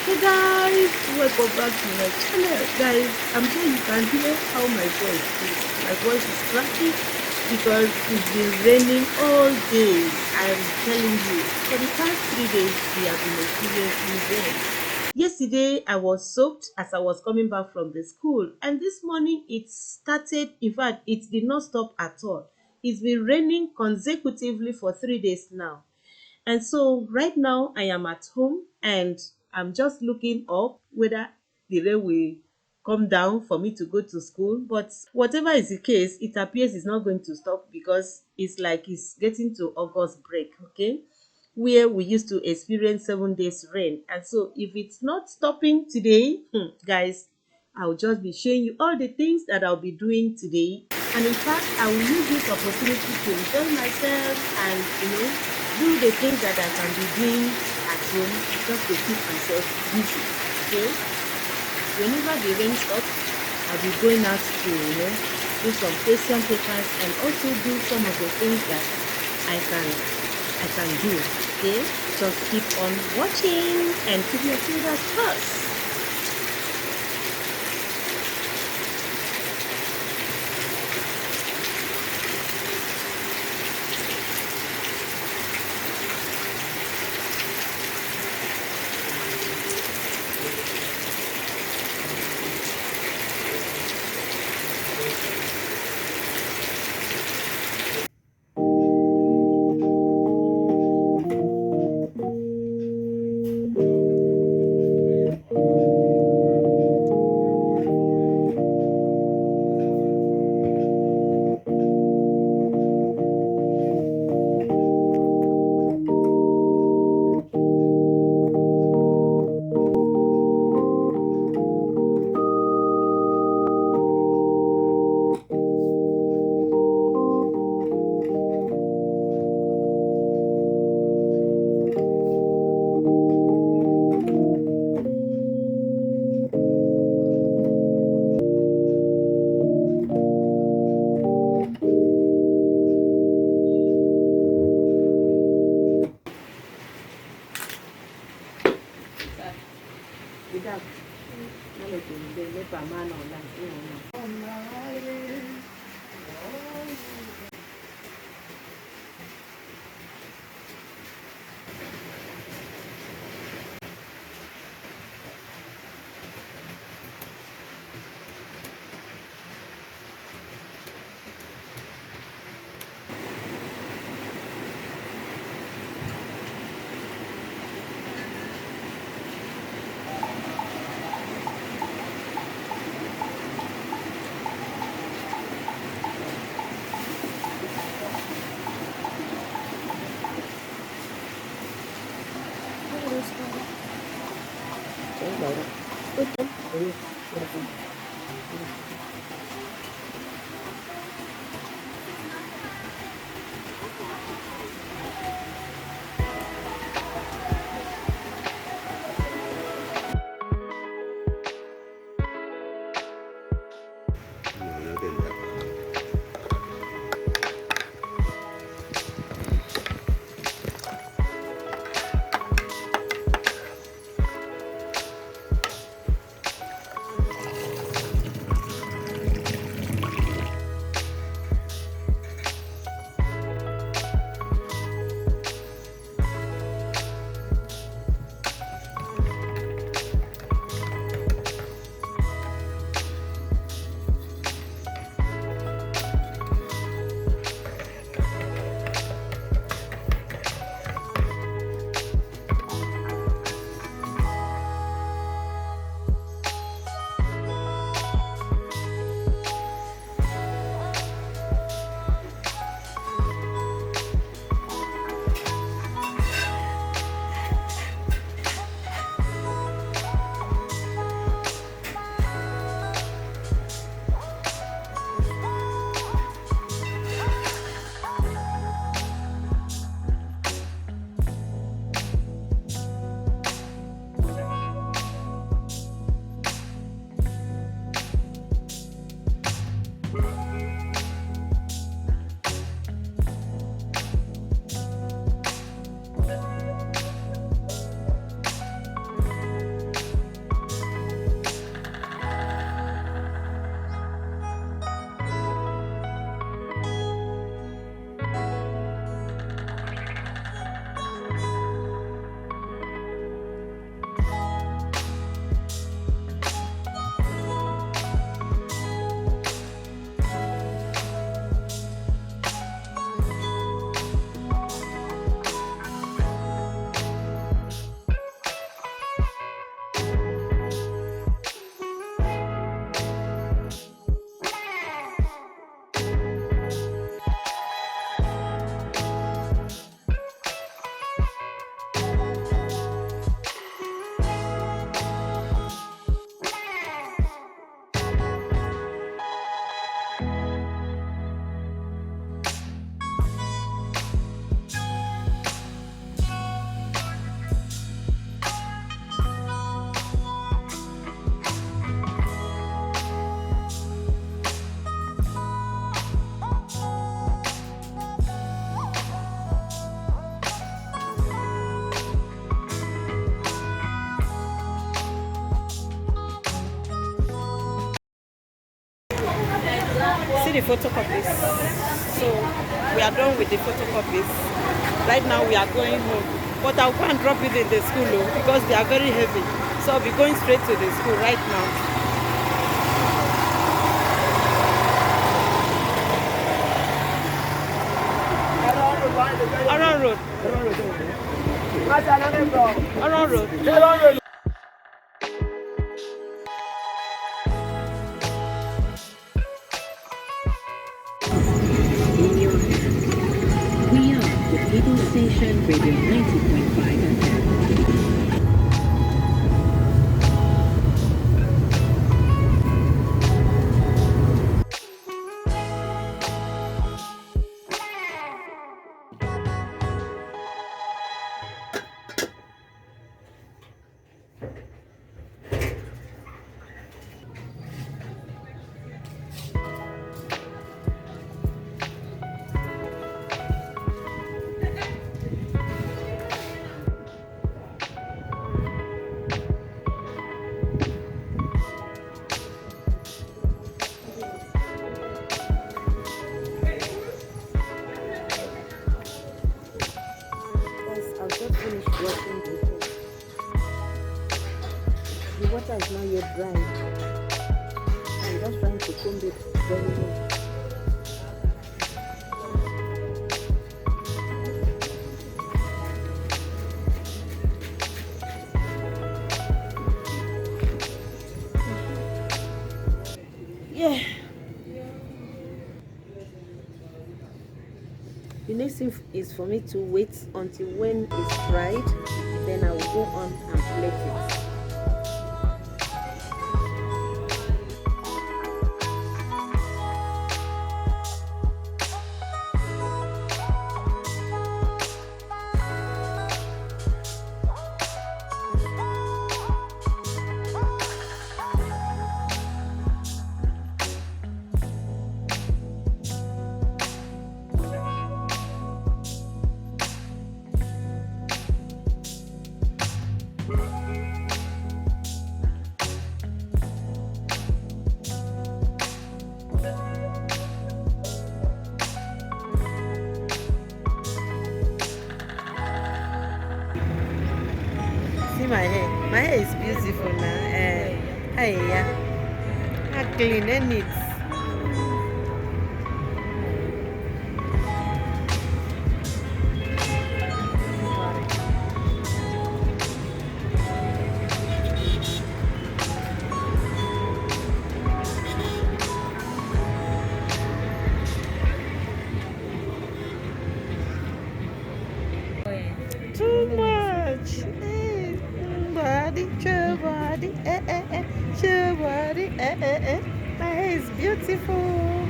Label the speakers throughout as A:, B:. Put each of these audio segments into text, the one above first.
A: Hey guys, welcome back to my channel. Guys, I'm sure you can hear how my voice is. My voice is cracking because it's been raining all day. I'm telling you, for the past 3 days, we have been experiencing rain. Yesterday, I was soaked as I was coming back from the school, and this morning it started. In fact, it did not stop at all. It's been raining consecutively for 3 days now. And so right now I am at home and I'm just looking up whether the rain will come down for me to go to school. But whatever is the case, it appears it's not going to stop because it's like it's getting to August break, okay? Where we used to experience 7 days rain. And so if it's not stopping today, guys, I'll just be showing you all the things that I'll be doing today. And in fact, I will use this opportunity to enjoy myself and, do the things that I can be doing at home just to keep myself busy. Okay? Whenever the rain stops, I'll be going out to, do some question papers and also do some of the things that I can I can do. Okay? Just keep on watching and keep your fingers crossed.
B: see the photocopies. So we are done with the photocopies. Right now we are going home. But I'll go and drop it in the school because they are very heavy. So I'll be going straight to the school right now. Around road. Around road.
C: In your hands. We are the People Station Radio 90.5 FM.
B: I've just finished washing the hair. The water is not yet dry. I'm just trying to comb it very well. Yeah. The next thing is for me to wait until when it's dried, then I will go on and plait it. See my hair. My hair is beautiful now. Hey, yeah. How clean and neat. Too much. Body, body, My hair is beautiful.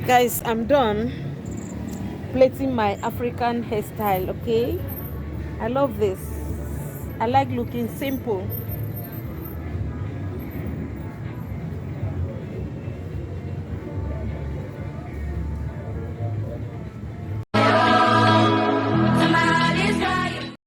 B: Guys, I'm done plaiting my African hairstyle. Okay, I love this. I like looking simple.